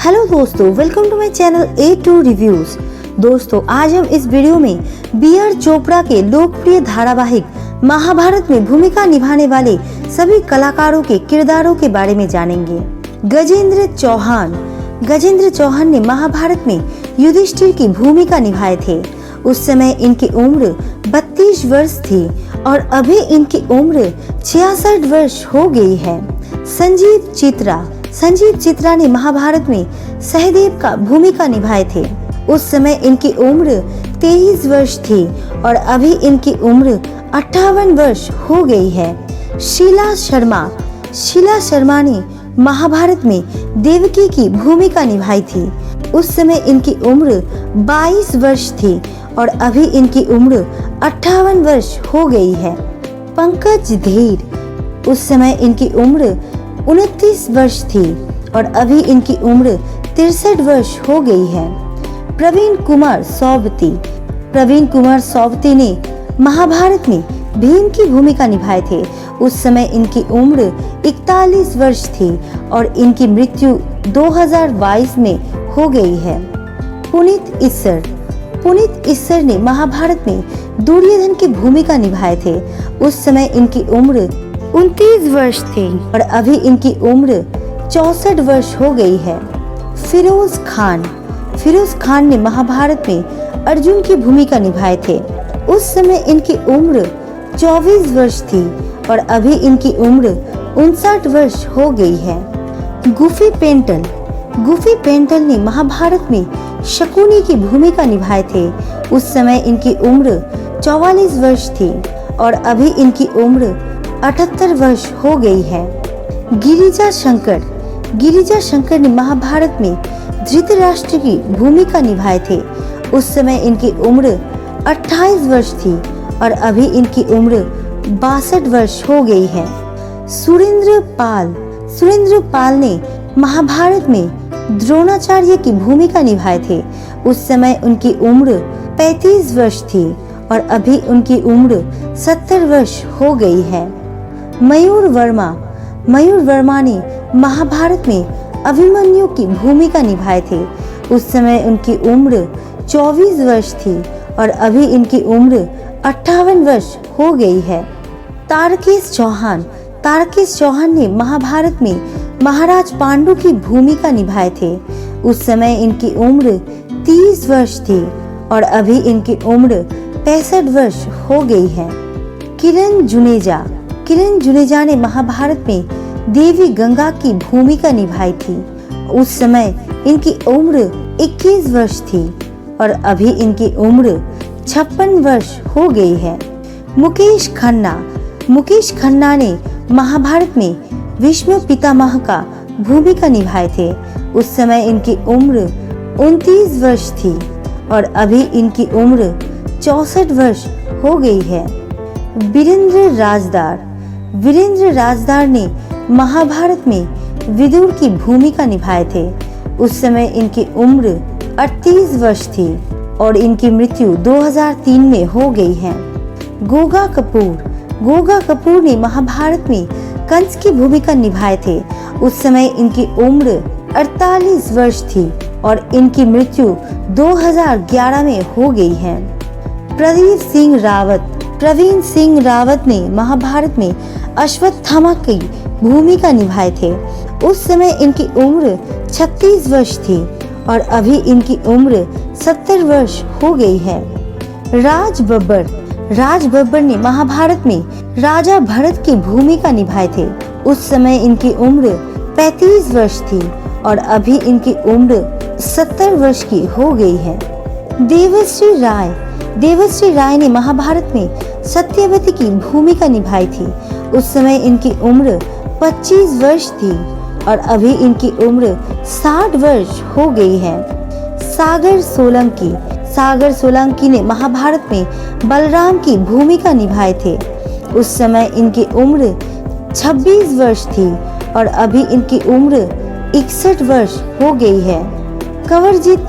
Hello दोस्तों, welcome to my channel A2 reviews. दोस्तों, आज हम इस वीडियो में B.R. चोपड़ा के लोकप्रिय धारावाहिक महाभारत में भूमिका निभाने वाले सभी कलाकारों के किरदारों के बारे में जानेंगे। गजेंद्र चौहान ने महाभारत में युधिष्ठिर की भूमिका निभाए थे। उस समय इनकी उम्र 32 वर्ष थी और अभी इनकी उम्र 66 वर्ष हो गई है। संजीव चित्रा ने महाभारत में सहदेव का भूमिका निभाए थे। उस समय इनकी उम्र 23 वर्ष थी और अभी इनकी उम्र 58 वर्ष हो गई है। शीला शर्मा ने महाभारत में देवकी की भूमिका निभाई थी। उस समय इनकी उम्र 22 वर्ष थी और अभी इनकी उम्र 58 वर्ष हो गई है। पंकज धीर, उस समय इनकी उम्र 29 वर्ष थी और अभी इनकी उम्र 63 वर्ष हो गई है। प्रवीण कुमार सौवती ने महाभारत में भीम की भूमिका निभाए थे। उस समय इनकी उम्र 41 वर्ष थी और इनकी मृत्यु 2022 में हो गई है। पुनीत इस्सर ने महाभारत में दुर्योधन की भूमिका निभाए थे। उस समय इनकी उम्र 29 वर्ष थी और अभी इनकी उम्र 64 वर्ष हो गई है। फिरोज खान ने महाभारत में अर्जुन की भूमिका निभाए थे। उस समय इनकी उम्र 24 वर्ष थी और अभी इनकी उम्र 59 वर्ष हो गई है। गुफी पेंटल ने महाभारत में शकुनी की भूमिका निभाए थे। उस समय इनकी उम्र 44 वर्ष थी और अभी इनकी उम्र 78 वर्ष हो गई है। गिरिजा शंकर ने महाभारत में धृतराष्ट्र की भूमिका निभाए थे। उस समय इनकी उम्र 28 वर्ष थी और अभी इनकी उम्र 62 वर्ष हो गई है। सुरेंद्र पाल ने महाभारत में द्रोणाचार्य की भूमिका निभाए थे। उस समय उनकी उम्र 35 वर्ष थी और अभी उनकी उम्र 70 वर्ष हो गई है। मयूर वर्मा ने महाभारत में अभिमन्यु की भूमिका निभाए थे। उस समय उनकी उम्र 24 वर्ष थी और अभी इनकी उम्र 58 वर्ष हो गई है। तारकेश चौहान ने महाभारत में महाराज पांडु की भूमिका निभाए थे। उस समय इनकी उम्र 30 वर्ष थी और अभी इनकी उम्र 65 वर्ष हो गई है। किरण जुनेजा ने महाभारत में देवी गंगा की भूमिका निभाई थी। उस समय इनकी उम्र 21 वर्ष थी और अभी इनकी उम्र 56 वर्ष हो गई है। मुकेश खन्ना ने महाभारत में भीष्म पितामह का भूमिका निभाए थे। उस समय इनकी उम्र 29 वर्ष थी और अभी इनकी उम्र 64 वर्ष हो गई है। वीरेंद्र राजदार ने महाभारत में विदुर की भूमिका निभाए थे। उस समय इनकी उम्र 38 वर्ष थी और इनकी मृत्यु 2003 में हो गई है। गोगा कपूर ने महाभारत में कंस की भूमिका निभाए थे। उस समय इनकी उम्र 48 वर्ष थी और इनकी मृत्यु 2011 में हो गई है। प्रवीण सिंह रावत ने महाभारत में अश्वत्थामा की भूमिका निभाए थे। उस समय इनकी उम्र 36 वर्ष थी और अभी इनकी उम्र 70 वर्ष हो गई है। राज बब्बर ने महाभारत में राजा भरत की भूमिका निभाए थे। उस समय इनकी उम्र 35 वर्ष थी और अभी इनकी उम्र 70 वर्ष की हो गई है। देवश्री राय ने महाभारत में सत्यवती की भूमिका निभाई थी। उस समय इनकी उम्र 25 वर्ष थी और अभी इनकी उम्र 60 वर्ष हो गई है। सागर सोलंकी ने महाभारत में बलराम की भूमिका निभाए थे। उस समय इनकी उम्र 26 वर्ष थी और अभी इनकी उम्र 61 वर्ष हो गई है। कंवरजीत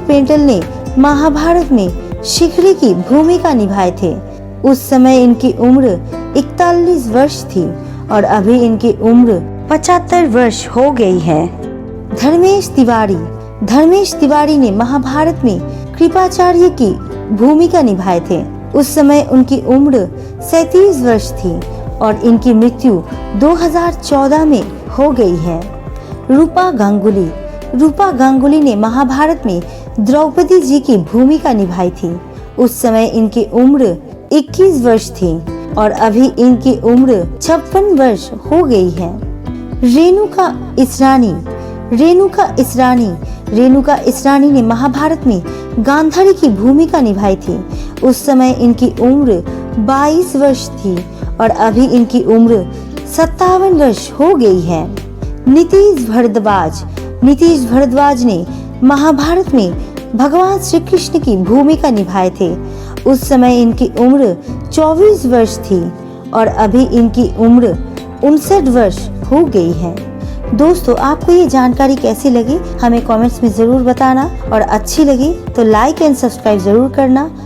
पेंटल ने महाभारत में शिखरी की भूमिका निभाए थे। उस समय इनकी उम्र 41 वर्ष थी और अभी इनकी उम्र 75 वर्ष हो गई है। धर्मेश तिवारी ने महाभारत में कृपाचार्य की भूमिका निभाए थे। उस समय उनकी उम्र 37 वर्ष थी और इनकी मृत्यु 2014 में हो गई है। रूपा गांगुली ने महाभारत में द्रौपदी जी की भूमिका निभाई थी। उस समय इनकी उम्र 21 वर्ष थी और अभी इनकी उम्र 56 वर्ष हो गई है। रेणुका इसरानी ने महाभारत में गांधारी की भूमिका निभाई थी। उस समय इनकी उम्र 22 वर्ष थी और अभी इनकी उम्र 57 वर्ष हो गई है। नीतीश भारद्वाज ने महाभारत में भगवान श्री कृष्ण की भूमिका निभाए थे। उस समय इनकी उम्र 24 वर्ष थी और अभी इनकी उम्र 59 वर्ष हो गई है। दोस्तों, आपको ये जानकारी कैसी लगी हमें कमेंट्स में जरूर बताना और अच्छी लगी तो लाइक एंड सब्सक्राइब जरूर करना।